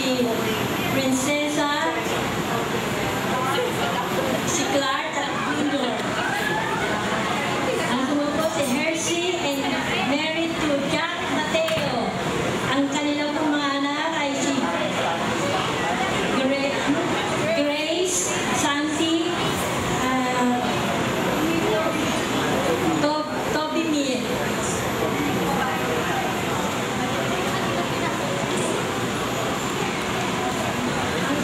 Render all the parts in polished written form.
si Prinsesa, si Clark at Junior. Ang sumunod po si Hershey and married to Jack Mateo. Ang kanilang pong mga anak ay si Grace, Santi, Toby Mir. Ang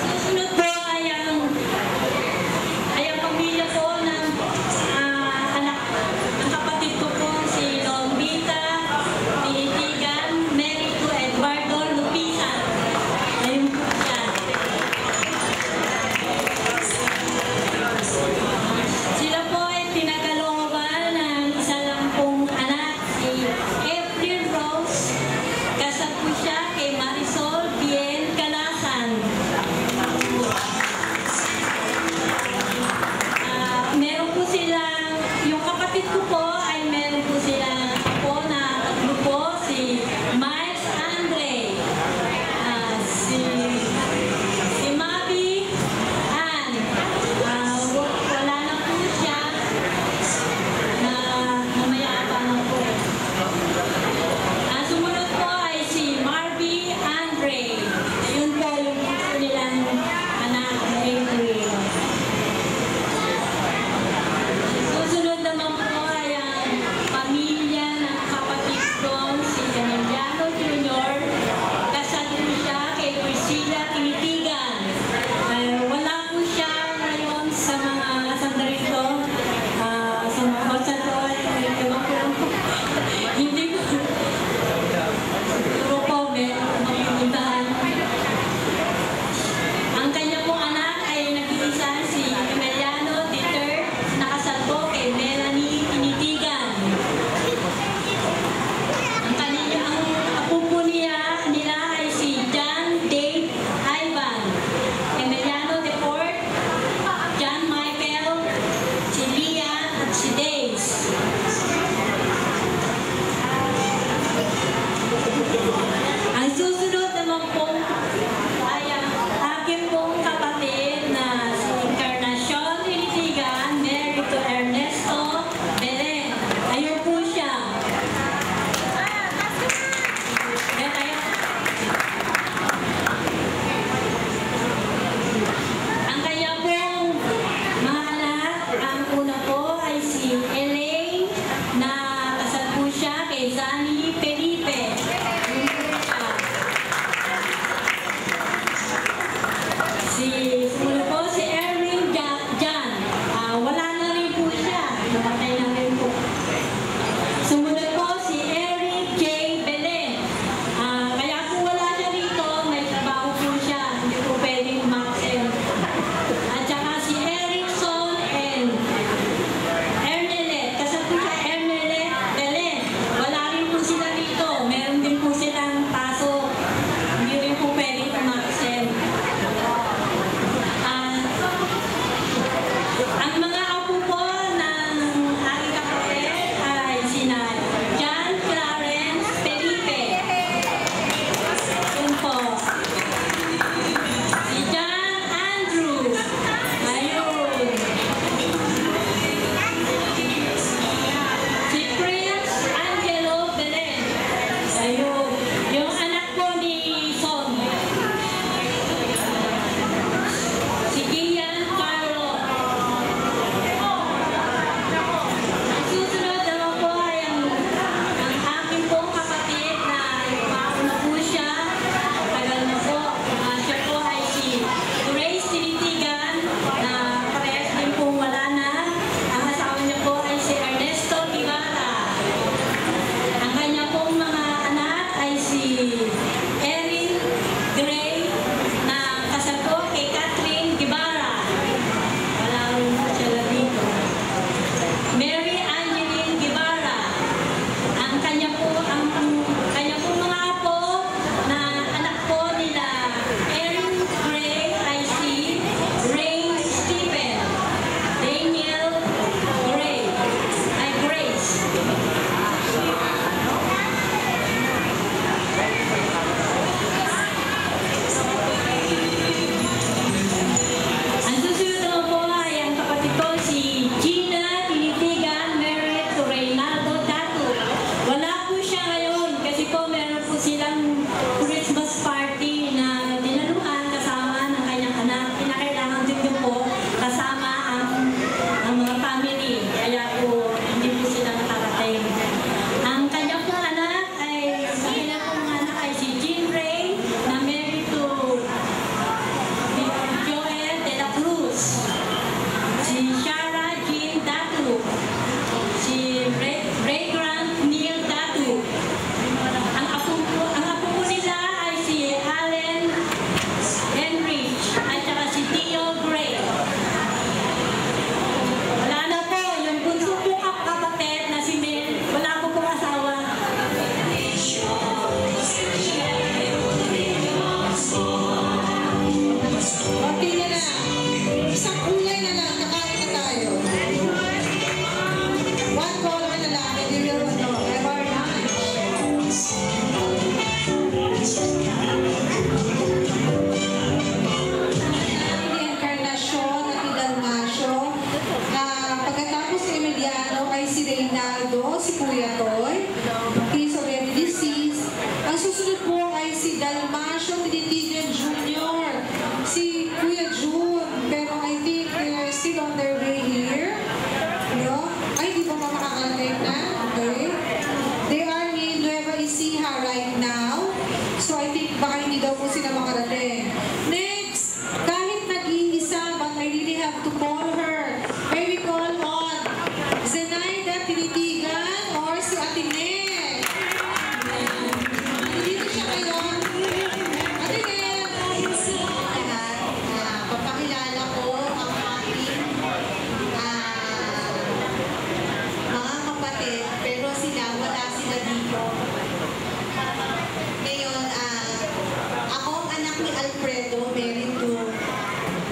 Alfredo, married to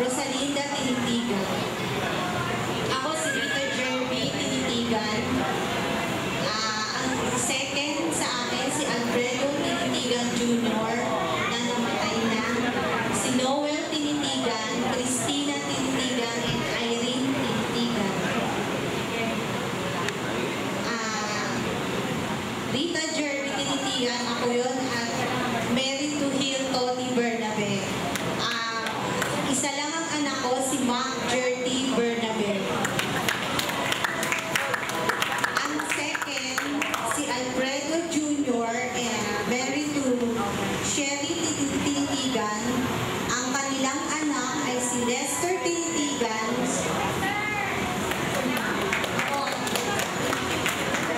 Rosalinda Tinitigan. Ako si Rita Jerby Tinitigan. Ang second sa akin, si Alfredo Tinitigan Jr. na namatay na. Si Noel Tinitigan, Christina Tinitigan, and Irene Tinitigan. Rita Jerby Tinitigan, ako yun, at married to Hill Tony Bernabe. Isa lang ang anak ko, si Mac Jerty Bernabe. Ang second, si Alfredo Jr., married to Sherry Tinitigan. Ang kanilang anak ay si Lester Tinitigan,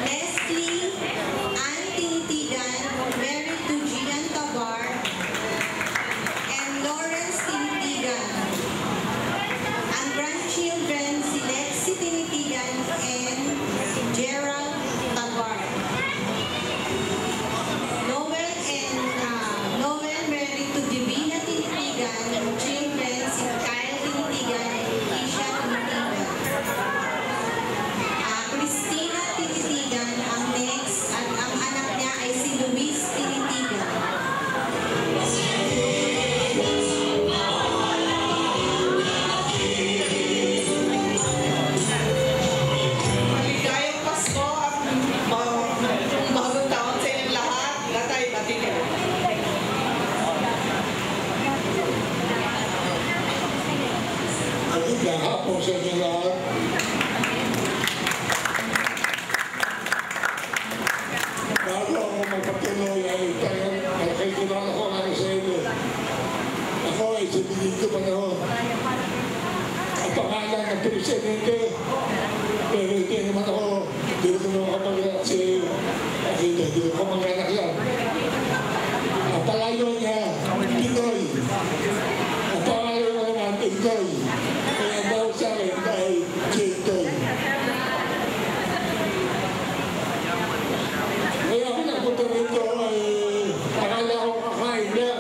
Leslie Ann Tinitigan, married to Gian Tabar, and Lawrence Tinitigan. Ang grandchildren, si Lexi Tinitigan and Gerald Tabar. Noel married to Divina Tinitigan, children, si Kyle Tinitigan and Isha Tinitigan. Christina Tinitigan ang next, at ang anak niya ay si Luis Tinitigan. Maligayang Pasko at bagong taon sa inyong lahat. Latay, batilin. Magandang hapon sa inyo lahat. Bago ako magpatuloy ay nakikilala ko nga sa inyo. Ako ay sa Benito Panahon. Ang pangalan ng presidente, pero hindi naman ako, hindi ko naman kapag si Akita, hindi ko manganak yan. Ang palayo niya, Pinoy. Ang palayo ko naman, Pinoy. Kaya daw sa akin dahil Jitoy. Kaya ako nagpunta rito ay akala ko kakain na.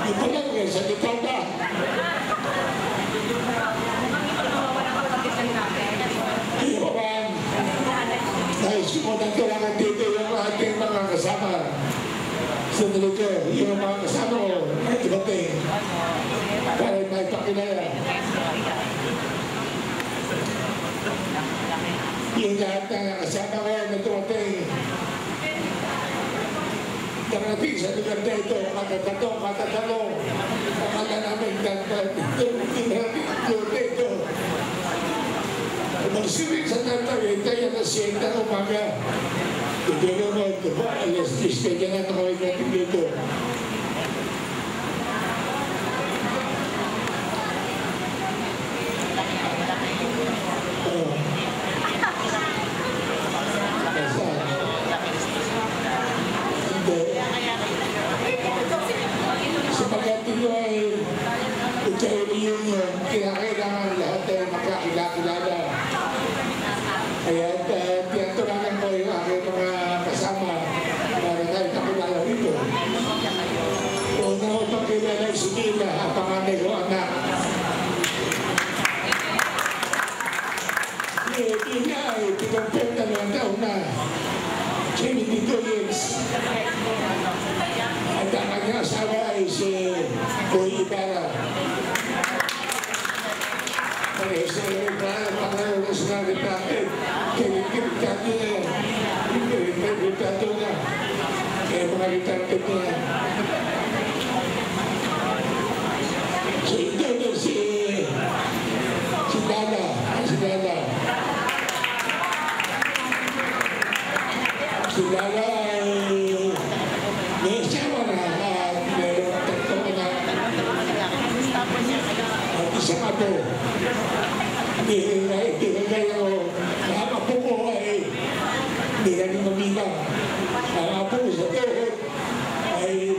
Hindi pa lang eh, sa Nipada. Hindi pa ba? Dahil simulan ko lang dito yung ating mga kasama. Sandali ko, yung mga kasama ko, ay dumating. Para may pakilala. Yung lahat na kasama ko na dumating. Darating sa lugar na ito, katatanong. Akala namin hindi natin ito. Magsiwing sa tatay, tayo na siya na umaga. Ito naman, alas 10 kaya na nakawin natin dito. Sapagat ito ay ito ay reunion, kaya kailangan lahat ay magkakilala. Kaya tinatulagan ko yung aking mga kasama para tayo kakilala dito. Una ko pagkilala si Nila, ang panganay ko anak. Nila ay 52 taon na. 72 years. At ang kanyang asawa ay si Boy Ibarra. Kaya si Ibarra, pangalaw na sinabi natin, kinikipitado na yan. Kinikipitado na. Kaya mga retarded na yan. So ito na si Dala. Si Dala. Si Dala ay may asawa na at meron tatlong anak at isang apo. Tinagay ako na ang apo ko ay hindi na rin mabilang. Ang apo sa tuhod ay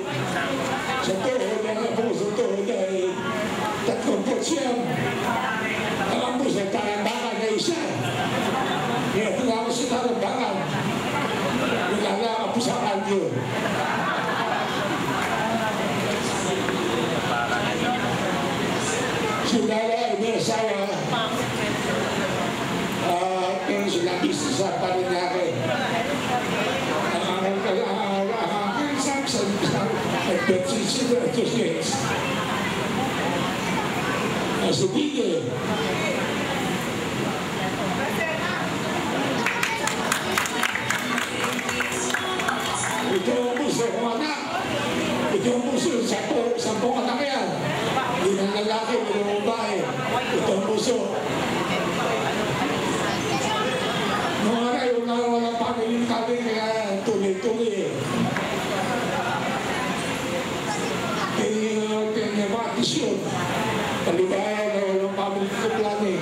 ang apo sa tuhod ay 30. Ang apo sa talambangan na isa. Kaya tinawag sa talambangan. Wala na ako sa kalyo. Sinala ay may asawa. Yung sinabi sa Paranaque. Ang aking Samson at Betsy Sila Associates. Si Bige. Ito ang puso kong anak. Ito ang puso, sampung anak yan. Hindi ng lalaki, hindi ng babae. Ito ang puso. Mga kayo na walang pamiling kami, kaya tuloy-tuloy. Kaya matis yun. Talibaya na walang pamiling kuplani.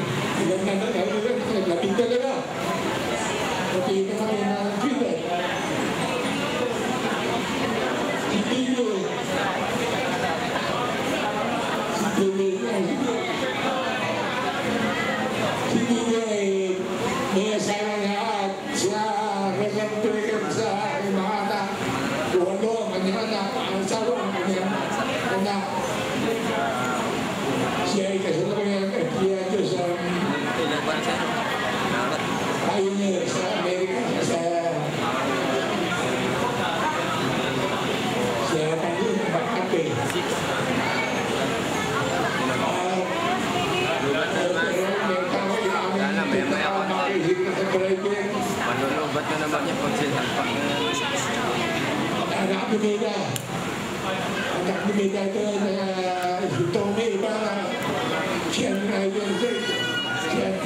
Ilan na naglabing talaga. Pati na kami na nagpila. Hindi ay may asawa niya at siya nagpapilikan sa aking mga anak. Walo ang kanyang anak, ang asawa ang kanyang anak. Siya ay kasalukuyan at siya Diyos ang pioneer sa Amerika. Siya Panginoon Bakate. Manulubat na naman niya pag sinampak na. Anak ni Meda. Anak ni Meda ito na Tommy iba na siya ang driver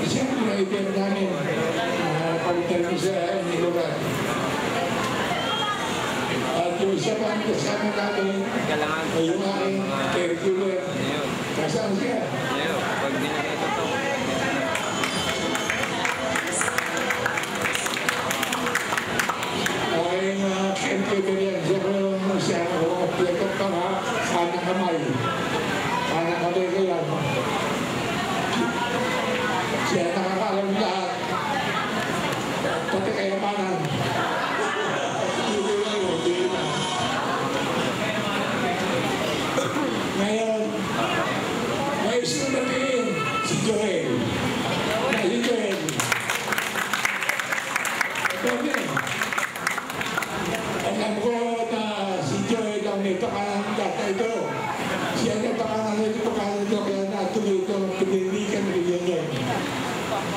siya ang driver namin. Palitan ko sa Nilugan. At yung isa pa ang kasama namin ay yung aking caregiver. Kasama siya. Pag di na ito ito. Caregiver yan. Siya ang plekot pa nga. Sana kamay. Sana kamay ko yan. Siya nakakalam lahat. Pati kayamanan. Ngayon, may sumatiin si Joel. Si Joel. Alam ko na si Joel ang may pakanan data ito. Siya ang pakanan ito kaya natuloy ito ang pinilikan reunion.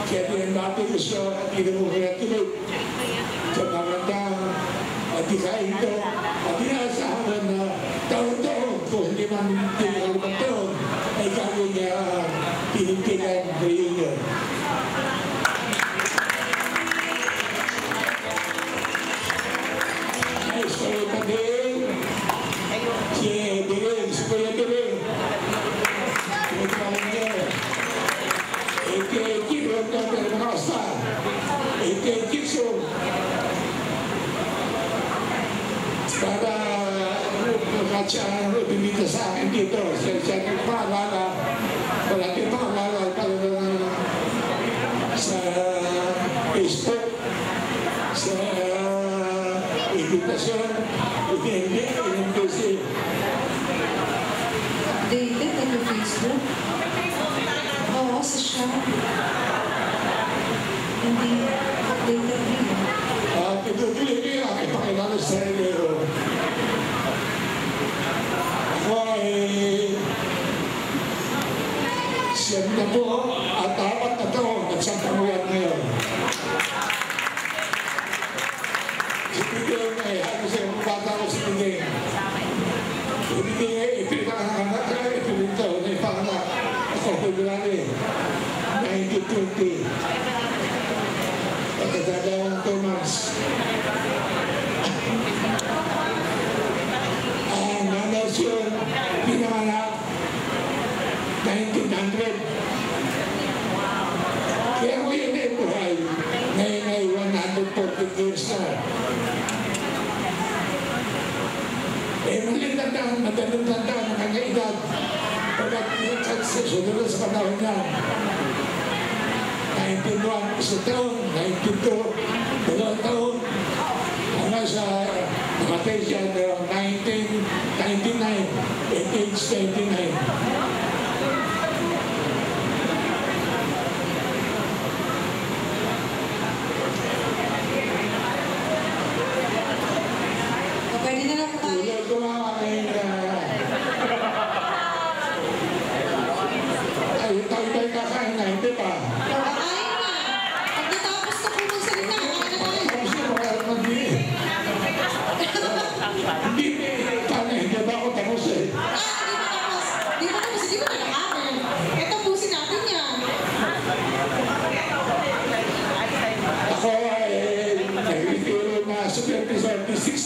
Kaya din natin gusto at kinamukha tuloy sa magandang atikain ito at inaasahan na taon-taon kung hindi man tinalabang taon ay gagawin niya ang pinimpinan reunion. Saya Padeng, si Bering, supaya Bering. Kemudiannya, Eke Kirong dari Makassar, Eke Kiksum. Para bacaan pembimbing sa akin dito, saya nagpaalala, palagi paalala sa Facebook, sa invitasyon, in-endorse. Dated na Facebook? Oo, sa siya. Hindi updated rin. Pinupili niya ang ipakilala sa inyo. Ako ay siyam na po at 4 na taon at 10 buwan ngayon. Si Pideng ay halos ay bata ko si Pideng. Si Pideng ay ipinakanak na ipinitaw na ipakanak. Ako February 1920. Pagkatadawang 2 months. Ang nanasyon pinanganak 1900. Kaya ko yun ay buhay. Ngayon ay 140 years na. Madaling tandaan ang kanyang edad. Pagkat sunod sa panahon niya. 1901, isang taon, 1902, 2 taon. Hanggang sa namatay siya noong 1999, at age 29.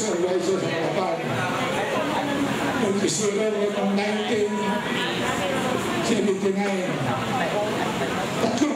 supervisor sa Japan. Nag-isira noong 1979. Tatlo